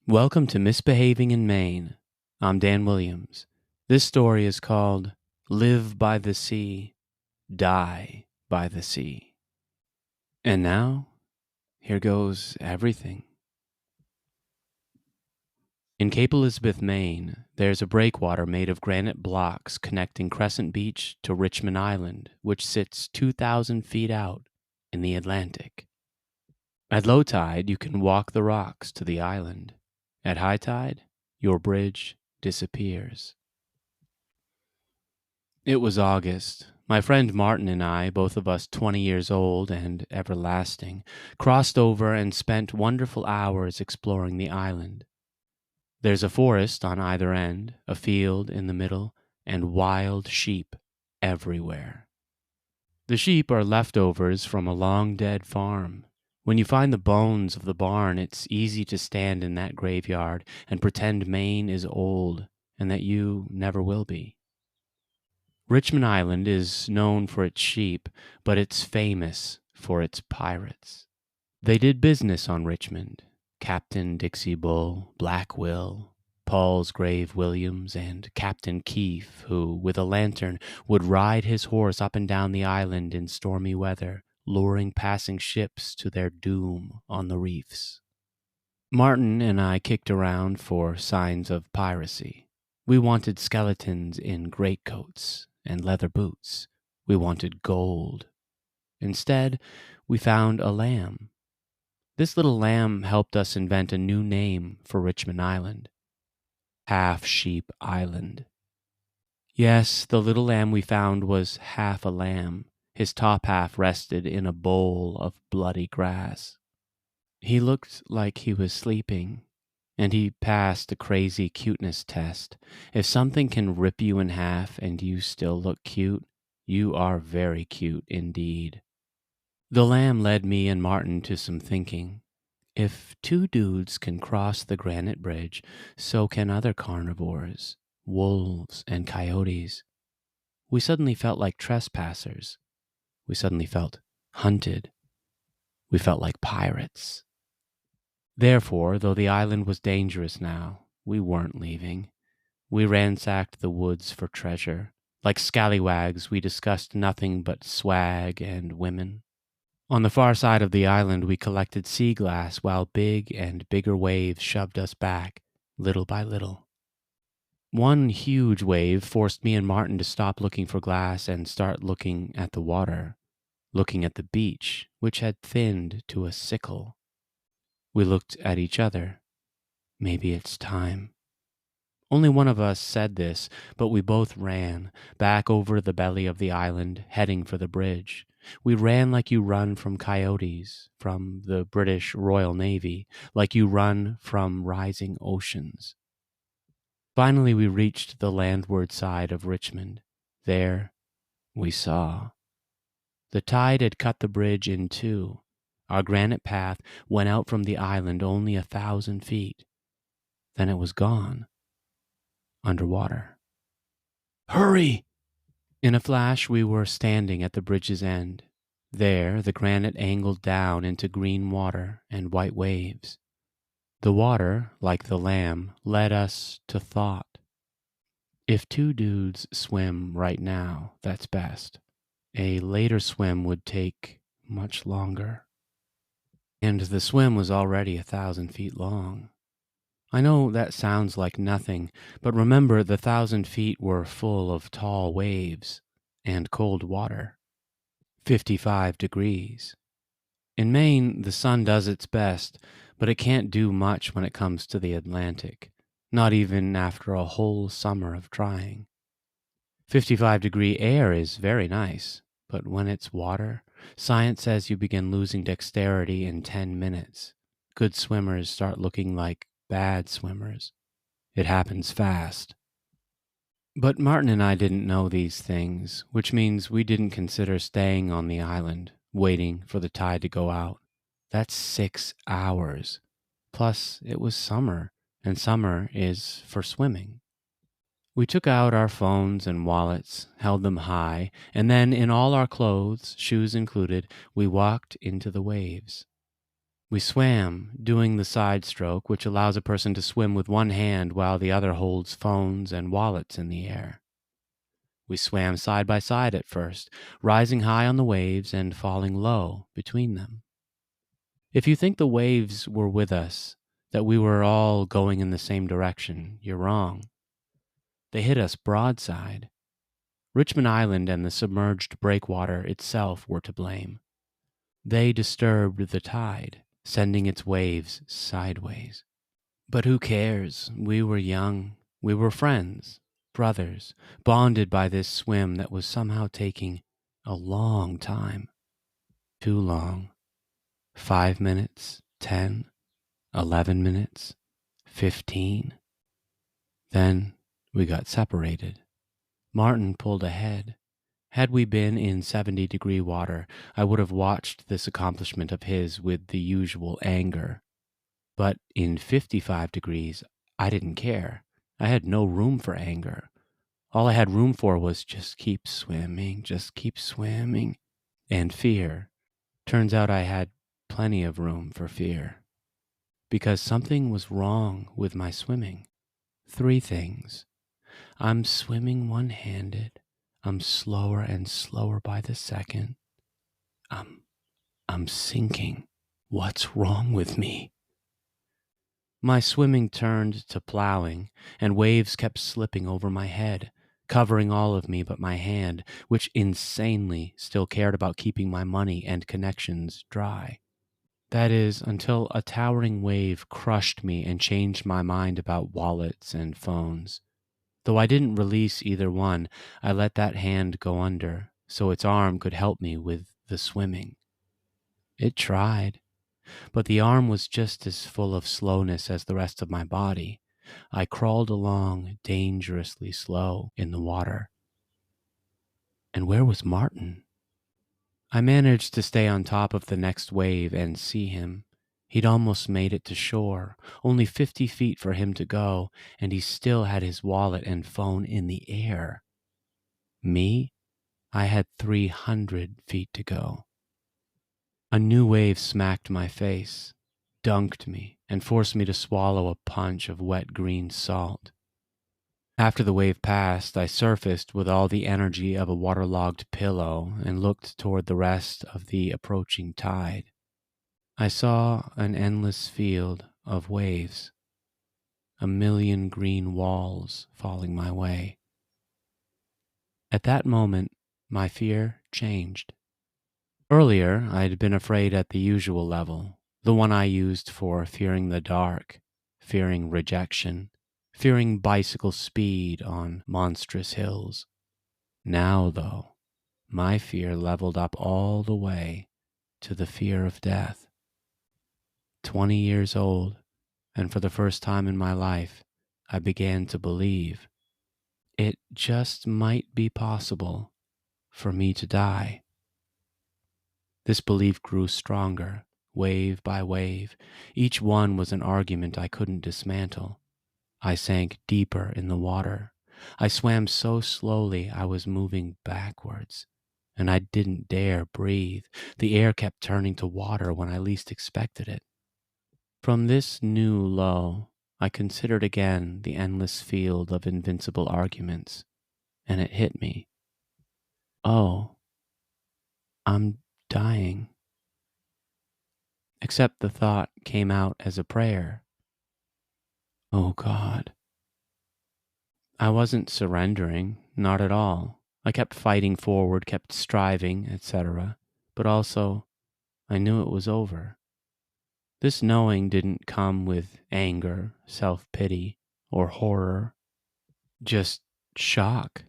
Welcome to Misbehaving in Maine. I'm Dan Williams. This story is called Live by the Sea, Die by the Sea. And now, here goes everything. In Cape Elizabeth, Maine, there's a breakwater made of granite blocks connecting Crescent Beach to Richmond Island, which sits 2,000 feet out in the Atlantic. At low tide, you can walk the rocks to the island. At high tide, your bridge disappears. It was August. My friend Martin and I, both of us 20 years old and everlasting, crossed over and spent wonderful hours exploring the island. There's a forest on either end, a field in the middle, and wild sheep everywhere. The sheep are leftovers from a long-dead farm. When you find the bones of the barn, it's easy to stand in that graveyard and pretend Maine is old and that you never will be. Richmond Island is known for its sheep, but it's famous for its pirates. They did business on Richmond. Captain Dixie Bull, Black Will, Paul's Grave Williams, and Captain Keefe, who, with a lantern, would ride his horse up and down the island in stormy weather, luring passing ships to their doom on the reefs. Martin and I kicked around for signs of piracy. We wanted skeletons in greatcoats and leather boots. We wanted gold. Instead, we found a lamb. This little lamb helped us invent a new name for Richmond Island. Half Sheep Island. Yes, the little lamb we found was half a lamb. His top half rested in a bowl of bloody grass. He looked like he was sleeping, and he passed a crazy cuteness test. If something can rip you in half and you still look cute, you are very cute indeed. The lamb led me and Martin to some thinking. If two dudes can cross the granite bridge, so can other carnivores, wolves and coyotes. We suddenly felt like trespassers. We suddenly felt hunted. We felt like pirates. Therefore, though the island was dangerous now, we weren't leaving. We ransacked the woods for treasure. Like scallywags, we discussed nothing but swag and women. On the far side of the island, we collected sea glass while big and bigger waves shoved us back, little by little. One huge wave forced me and Martin to stop looking for glass and start looking at the water, looking at the beach, which had thinned to a sickle. We looked at each other. Maybe it's time. Only one of us said this, but we both ran, back over the belly of the island, heading for the bridge. We ran like you run from coyotes, from the British Royal Navy, like you run from rising oceans. Finally, we reached the landward side of Richmond. There, we saw. The tide had cut the bridge in two. Our granite path went out from the island only 1,000 feet. Then it was gone. Underwater. Hurry! In a flash, we were standing at the bridge's end. There, the granite angled down into green water and white waves. The water, like the lamb, led us to thought. If two dudes swim right now, that's best. A later swim would take much longer. And the swim was already 1,000 feet long. I know that sounds like nothing, but remember the 1,000 feet were full of tall waves and cold water. 55 degrees. In Maine, the sun does its best, but it can't do much when it comes to the Atlantic, not even after a whole summer of trying. 55-degree air is very nice, but when it's water, science says you begin losing dexterity in 10 minutes. Good swimmers start looking like bad swimmers. It happens fast. But Martin and I didn't know these things, which means we didn't consider staying on the island, waiting for the tide to go out. That's 6 hours. Plus, it was summer, and summer is for swimming. We took out our phones and wallets, held them high, and then in all our clothes, shoes included, we walked into the waves. We swam, doing the side stroke, which allows a person to swim with one hand while the other holds phones and wallets in the air. We swam side by side at first, rising high on the waves and falling low between them. If you think the waves were with us, that we were all going in the same direction, you're wrong. They hit us broadside. Richmond Island and the submerged breakwater itself were to blame. They disturbed the tide, sending its waves sideways. But who cares? We were young. We were friends, brothers, bonded by this swim that was somehow taking a long time. Too long. 5 minutes, 10, 11 minutes, 15. Then we got separated. Martin pulled ahead. Had we been in 70-degree water, I would have watched this accomplishment of his with the usual anger. But in 55 degrees, I didn't care. I had no room for anger. All I had room for was just keep swimming, and fear. Turns out I had plenty of room for fear. Because something was wrong with my swimming. 3 things. I'm swimming one-handed. I'm slower and slower by the second. I'm sinking. What's wrong with me? My swimming turned to plowing, and waves kept slipping over my head, covering all of me but my hand, which insanely still cared about keeping my money and connections dry. That is, until a towering wave crushed me and changed my mind about wallets and phones. Though I didn't release either one, I let that hand go under, so its arm could help me with the swimming. It tried, but the arm was just as full of slowness as the rest of my body. I crawled along dangerously slow in the water. And where was Martin? I managed to stay on top of the next wave and see him. He'd almost made it to shore, only 50 feet for him to go, and he still had his wallet and phone in the air. Me? I had 300 feet to go. A new wave smacked my face, dunked me, and forced me to swallow a punch of wet green salt. After the wave passed, I surfaced with all the energy of a waterlogged pillow and looked toward the rest of the approaching tide. I saw an endless field of waves, a million green walls falling my way. At that moment, my fear changed. Earlier, I'd been afraid at the usual level, the one I used for fearing the dark, fearing rejection, fearing bicycle speed on monstrous hills. Now, though, my fear leveled up all the way to the fear of death. 20 years old, and for the first time in my life, I began to believe it just might be possible for me to die. This belief grew stronger, wave by wave. Each one was an argument I couldn't dismantle. I sank deeper in the water. I swam so slowly I was moving backwards, and I didn't dare breathe. The air kept turning to water when I least expected it. From this new low, I considered again the endless field of invincible arguments, and it hit me. Oh, I'm dying. Except the thought came out as a prayer. Oh God. I wasn't surrendering, not at all. I kept fighting forward, kept striving, etc. But also, I knew it was over. This knowing didn't come with anger, self-pity, or horror. Just shock.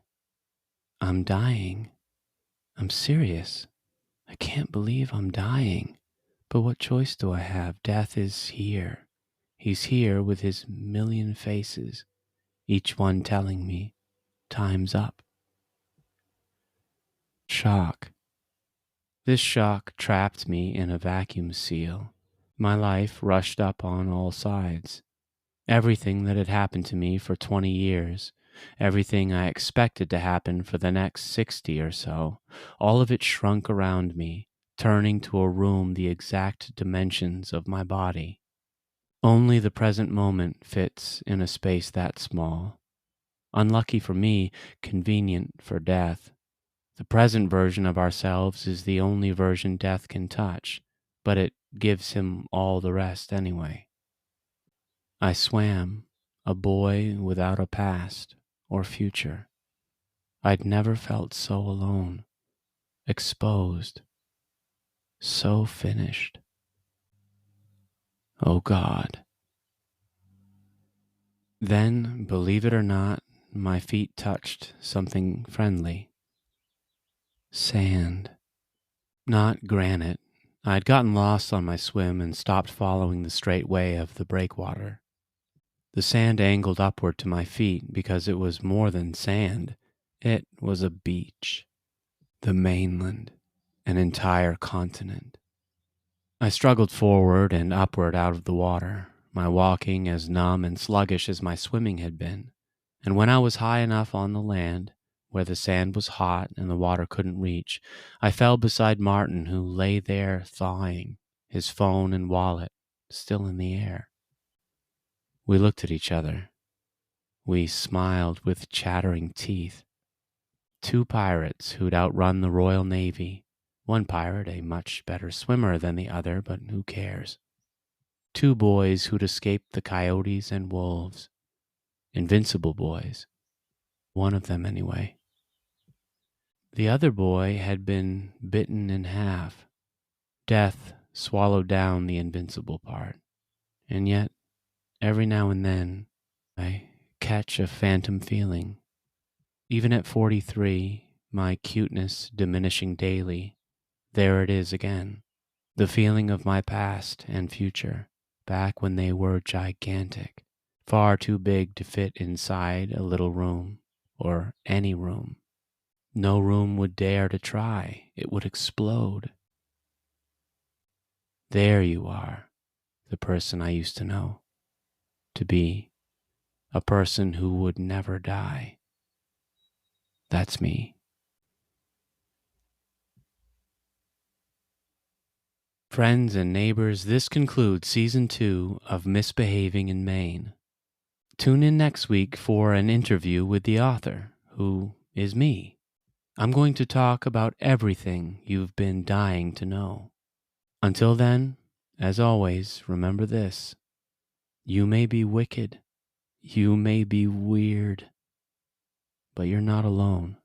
I'm dying. I'm serious. I can't believe I'm dying. But what choice do I have? Death is here. He's here with his million faces, each one telling me, time's up. Shock. This shock trapped me in a vacuum seal. My life rushed up on all sides. Everything that had happened to me for 20 years, everything I expected to happen for the next 60 or so, all of it shrunk around me, turning to a room the exact dimensions of my body. Only the present moment fits in a space that small. Unlucky for me, convenient for death. The present version of ourselves is the only version death can touch, but it gives him all the rest anyway. I swam, a boy without a past or future. I'd never felt so alone, exposed, so finished. Oh God. Then, believe it or not, my feet touched something friendly. Sand. Not granite. I'd gotten lost on my swim and stopped following the straight way of the breakwater. The sand angled upward to my feet because it was more than sand. It was a beach. The mainland. An entire continent. I struggled forward and upward out of the water, my walking as numb and sluggish as my swimming had been. And when I was high enough on the land, where the sand was hot and the water couldn't reach, I fell beside Martin, who lay there thawing, his phone and wallet still in the air. We looked at each other. We smiled with chattering teeth. Two pirates who'd outrun the Royal Navy. One pirate a much better swimmer than the other, but who cares? Two boys who'd escaped the coyotes and wolves. Invincible boys. One of them, anyway. The other boy had been bitten in half. Death swallowed down the invincible part. And yet, every now and then, I catch a phantom feeling. Even at 43, my cuteness diminishing daily, there it is again. The feeling of my past and future, back when they were gigantic, far too big to fit inside a little room, or any room. No room would dare to try. It would explode. There you are, the person I used to know, to be, a person who would never die. That's me. Friends and neighbors, this concludes Season 2 of Misbehaving in Maine. Tune in next week for an interview with the author, who is me. I'm going to talk about everything you've been dying to know. Until then, as always, remember this. You may be wicked, you may be weird, but you're not alone.